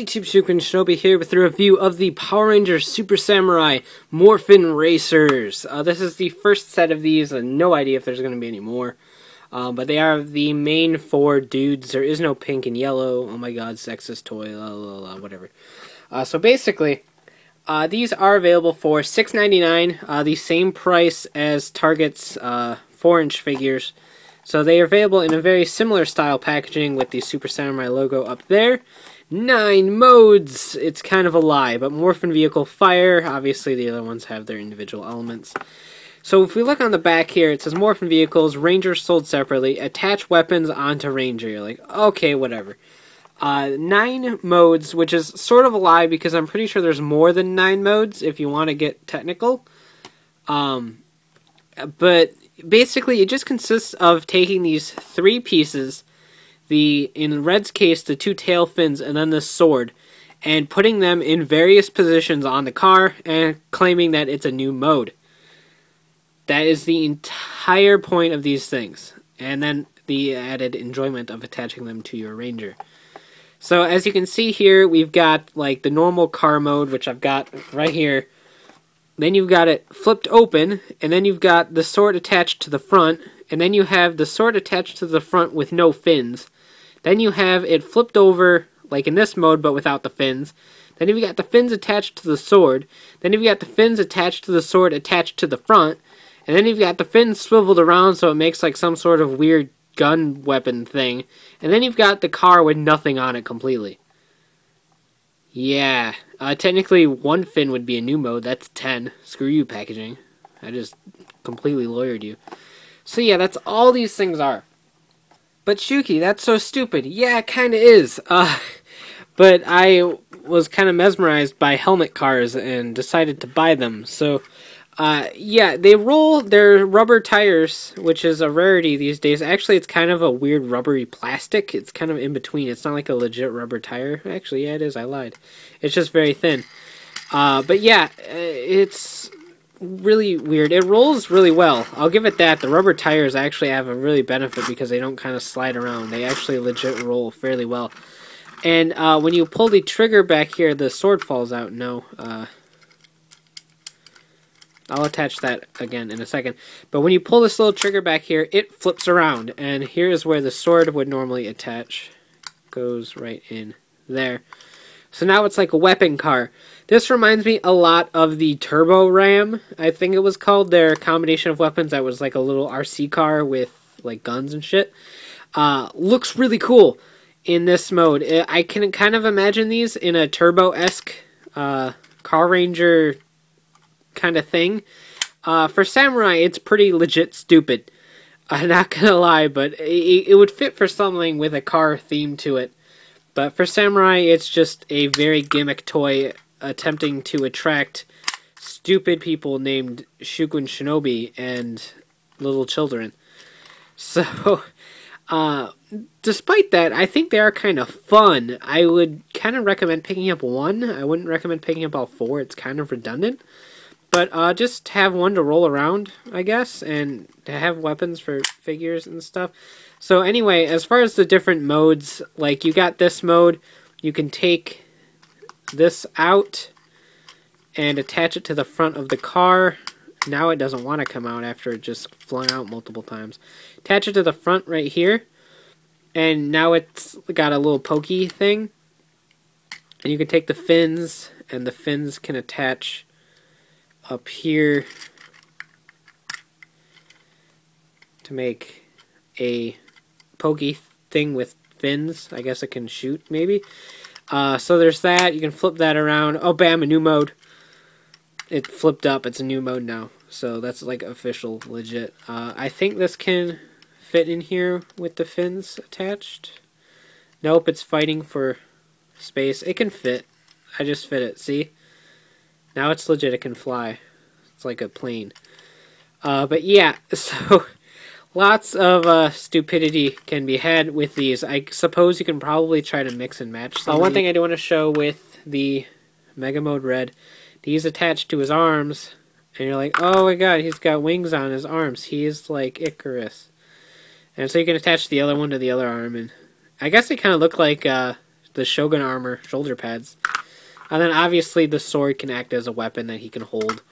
YouTube, Shuken Shinobi here with a review of the Power Rangers Super Samurai Morphin Racers. This is the first set of these, no idea if there's going to be any more. But they are the main four dudes. There is no pink and yellow. Oh my god, sexist toy, la la la, whatever. So basically, these are available for $6.99, the same price as Target's 4-inch figures. So they are available in a very similar style packaging with the Super Samurai logo up there. 9 modes! It's kind of a lie, but Morphin Vehicle Fire, obviously the other ones have their individual elements. So if we look on the back here, it says Morphin Vehicles, Rangers sold separately, attach weapons onto Ranger. You're like, okay, whatever. 9 modes, which is sort of a lie because I'm pretty sure there's more than 9 modes if you want to get technical. But basically it just consists of taking these 3 pieces, in Red's case, the 2 tail fins and then the sword, and putting them in various positions on the car and claiming that it's a new mode. That is the entire point of these things. And then the added enjoyment of attaching them to your Ranger. So as you can see here, we've got like the normal car mode, which I've got right here. Then you've got it flipped open, and then you've got the sword attached to the front, and then you have the sword attached to the front with no fins. Then you have it flipped over, like in this mode, but without the fins. Then you've got the fins attached to the sword. Then you've got the fins attached to the sword attached to the front. And then you've got the fins swiveled around so it makes like some sort of weird gun weapon thing. And then you've got the car with nothing on it completely. Yeah, technically 1 fin would be a new mode. That's 10. Screw you, packaging. I just completely lawyered you. So yeah, that's all these things are. But Shuki, that's so stupid. Yeah, it kind of is. But I was kind of mesmerized by helmet cars and decided to buy them. So, yeah, they roll their rubber tires, which is a rarity these days. Actually, it's kind of a weird rubbery plastic. It's kind of in between. It's not like a legit rubber tire. Actually, yeah, it is. I lied. It's just very thin. But yeah, it's really weird. It rolls really well. I'll give it that. The rubber tires actually have a really benefit because they don't kind of slide around. They actually legit roll fairly well. And when you pull the trigger back here, the sword falls out. No. I'll attach that again in a second. But when you pull this little trigger back here, it flips around. And here is where the sword would normally attach. Goes right in there. So now it's like a weapon car. This reminds me a lot of the Turbo Ram, I think it was called. Their combination of weapons that was like a little RC car with like guns and shit. Looks really cool in this mode. I can kind of imagine these in a Turbo-esque Car Ranger kind of thing. For Samurai, it's pretty legit stupid. I'm not gonna lie, but it would fit for something with a car theme to it. But for Samurai, it's just a very gimmick toy attempting to attract stupid people named Shukun Shinobi and little children. So, despite that, I think they are kind of fun. I would kind of recommend picking up 1. I wouldn't recommend picking up all 4. It's kind of redundant. But just have 1 to roll around, I guess, and to have weapons for figures and stuff. So anyway, as far as the different modes, like you got this mode, you can take this out and attach it to the front of the car. Now it doesn't want to come out after it just flung out multiple times. Attach it to the front right here, and now it's got a little pokey thing. And you can take the fins, and the fins can attach up here to make a pokey thing with fins. I guess it can shoot, maybe. So there's that. You can flip that around. Oh, bam, a new mode. It flipped up. It's a new mode now. So that's like official, legit. I think this can fit in here with the fins attached. Nope, it's fighting for space. It can fit. I just fit it. See? Now it's legit. It can fly. It's like a plane. But yeah, so lots of stupidity can be had with these. I suppose you can probably try to mix and match some. One thing I do want to show with the Mega Mode Red, these attached to his arms, and you're like, oh my god, he's got wings on his arms. He is like Icarus. And so you can attach the other one to the other arm, and I guess they kind of look like the Shogun armor shoulder pads. And then obviously the sword can act as a weapon that he can hold.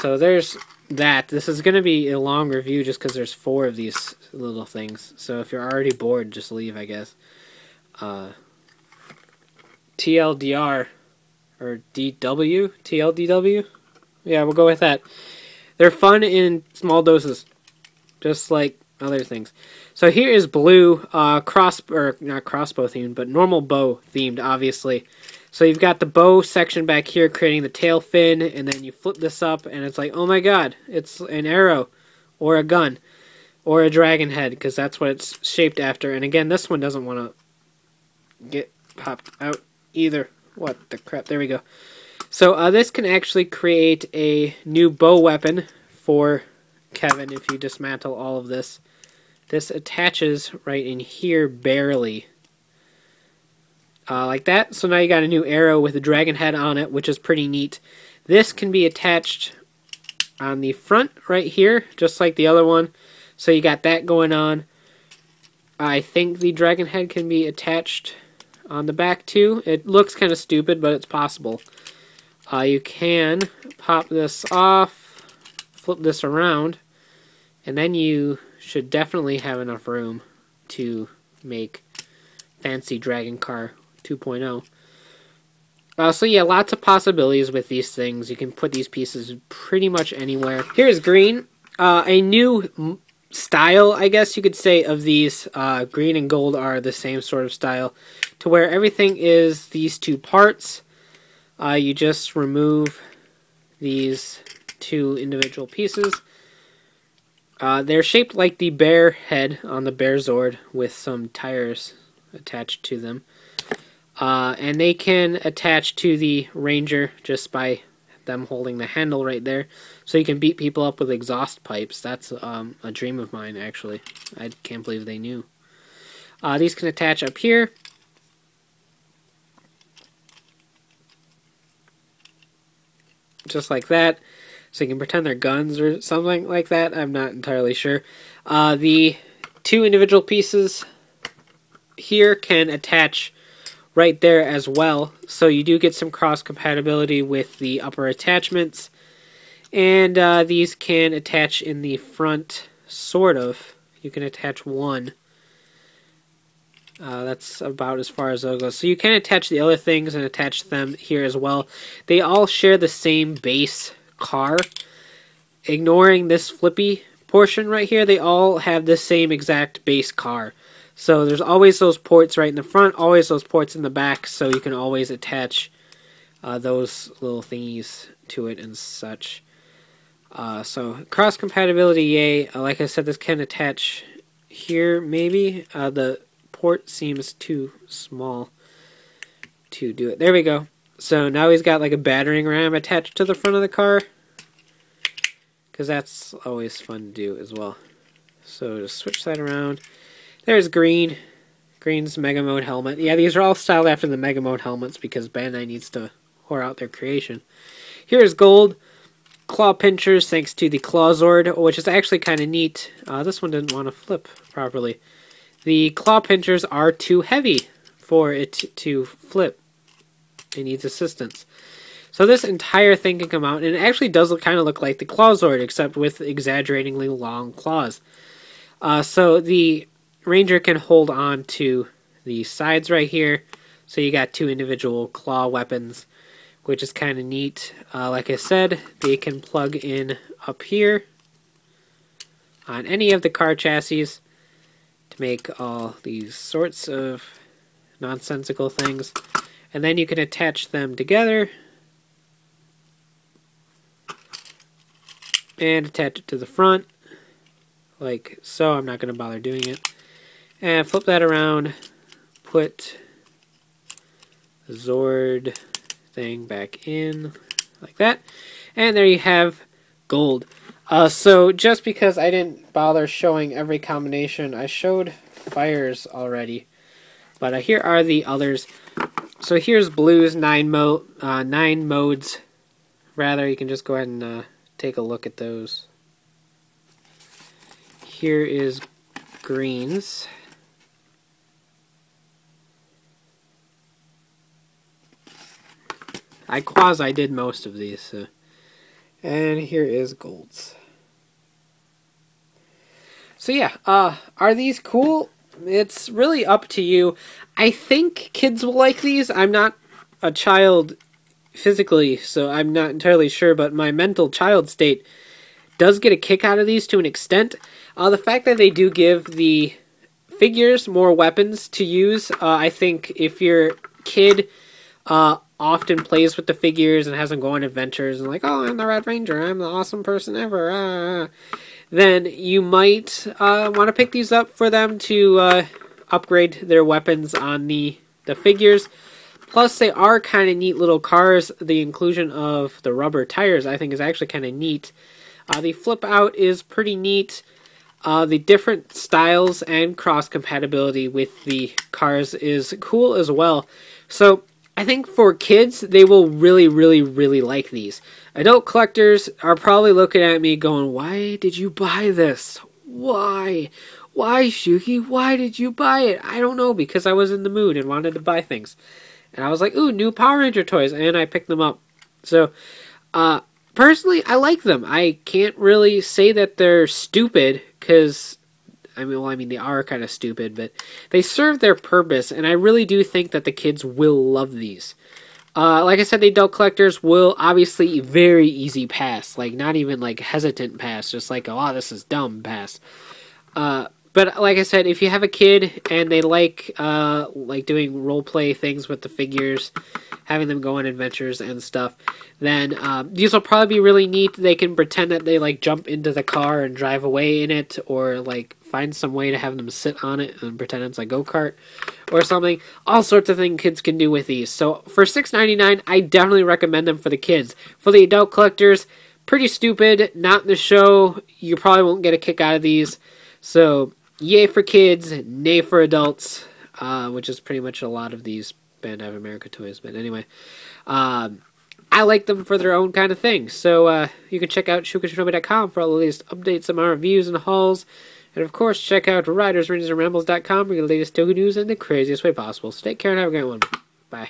So there's that. This is going to be a long review just because there's 4 of these little things. So if you're already bored, just leave, I guess. TLDR, or DW? TLDW? Yeah, we'll go with that. They're fun in small doses, just like other things. So here is blue, not crossbow themed, but normal bow themed, obviously. So you've got the bow section back here creating the tail fin, and then you flip this up, and it's like, oh my god, it's an arrow, or a gun, or a dragon head, because that's what it's shaped after. And again, this one doesn't want to get popped out either. What the crap, there we go. So this can actually create a new bow weapon for Kevin if you dismantle all of this. This attaches right in here barely. Like that. So now you got a new arrow with a dragon head on it, which is pretty neat. This can be attached on the front right here, just like the other one. So you got that going on. I think the dragon head can be attached on the back too. It looks kind of stupid, but it's possible. You can pop this off, flip this around, and then you should definitely have enough room to make fancy Dragon Car 2.0. So yeah, lots of possibilities with these things. You can put these pieces pretty much anywhere. Here's green. A new style, I guess you could say, of these. Green and gold are the same sort of style, to where everything is these 2 parts. You just remove these 2 individual pieces. They're shaped like the bear head on the Bear Zord with some tires attached to them. And they can attach to the Ranger just by them holding the handle right there. So you can beat people up with exhaust pipes. That's a dream of mine, actually. I can't believe they knew. These can attach up here. Just like that. So you can pretend they're guns or something like that. I'm not entirely sure. The 2 individual pieces here can attach right there as well. So you do get some cross-compatibility with the upper attachments. And these can attach in the front, sort of. You can attach one. That's about as far as it goes. So you can attach the other things and attach them here as well. They all share the same base car. Ignoring this flippy portion right here, they all have the same exact base car. So there's always those ports right in the front, always those ports in the back, so you can always attach those little thingies to it and such. So cross compatibility, yay. Like I said, this can attach here maybe. The port seems too small to do it. There we go. So now he's got like a battering ram attached to the front of the car, because that's always fun to do as well. So just switch that around. There's green. Green's Mega Mode helmet. Yeah, these are all styled after the Mega Mode helmets because Bandai needs to whore out their creation. Here's gold. Claw pinchers thanks to the Claw Zord, which is actually kind of neat. This one didn't want to flip properly. The claw pinchers are too heavy for it to flip. It needs assistance. So this entire thing can come out, and it actually does kind of look like the Claw Zord, except with exaggeratingly long claws. So the Ranger can hold on to the sides right here. So you got 2 individual claw weapons, which is kind of neat. Like I said, they can plug in up here on any of the car chassis to make all these sorts of nonsensical things. And then you can attach them together and attach it to the front like so. I'm not going to bother doing it. And flip that around, put the Zord thing back in like that, and there you have gold. So just because I didn't bother showing every combination, I showed fires already, but here are the others. So here's blue's 9 modes. Rather, you can just go ahead and take a look at those. Here is green's. I quasi did most of these. So. And here is Gold's. So yeah, are these cool? It's really up to you. I think kids will like these. I'm not a child physically, so I'm not entirely sure, but my mental child state does get a kick out of these to an extent. The fact that they do give the figures more weapons to use, I think if your kid often plays with the figures and has them go on adventures and like, oh, I'm the Red Ranger, I'm the awesome person ever, then you might want to pick these up for them to upgrade their weapons on the figures. Plus, they are kind of neat little cars. The inclusion of the rubber tires, I think, is actually kind of neat. The flip out is pretty neat. The different styles and cross compatibility with the cars is cool as well. So I think for kids, they will really, really, really like these. Adult collectors are probably looking at me going, why did you buy this? Why? Why, Shuki? Why did you buy it? I don't know, because I was in the mood and wanted to buy things. And I was like, ooh, new Power Ranger toys, and I picked them up. So, personally, I like them. I can't really say that they're stupid, because, I mean, they are kind of stupid, but they serve their purpose, and I really do think that the kids will love these. Like I said, the adult collectors will obviously very easy pass, like not even like hesitant pass, just like, oh, this is dumb pass. But like I said, if you have a kid and they like doing role play things with the figures, having them go on adventures and stuff, then these will probably be really neat. They can pretend that they like jump into the car and drive away in it, or like find some way to have them sit on it and pretend it's a go-kart or something. All sorts of things kids can do with these. So for $6.99, I definitely recommend them for the kids. For the adult collectors, pretty stupid, not in the show. You probably won't get a kick out of these. So yay for kids, nay for adults, which is pretty much a lot of these Bandai of America toys. But anyway, I like them for their own kind of thing. So you can check out shukashinobi.com for all the latest updates on my reviews and hauls. And of course, check out ridersrangersandrambles.com for the latest Toku news in the craziest way possible. So take care and have a great one. Bye.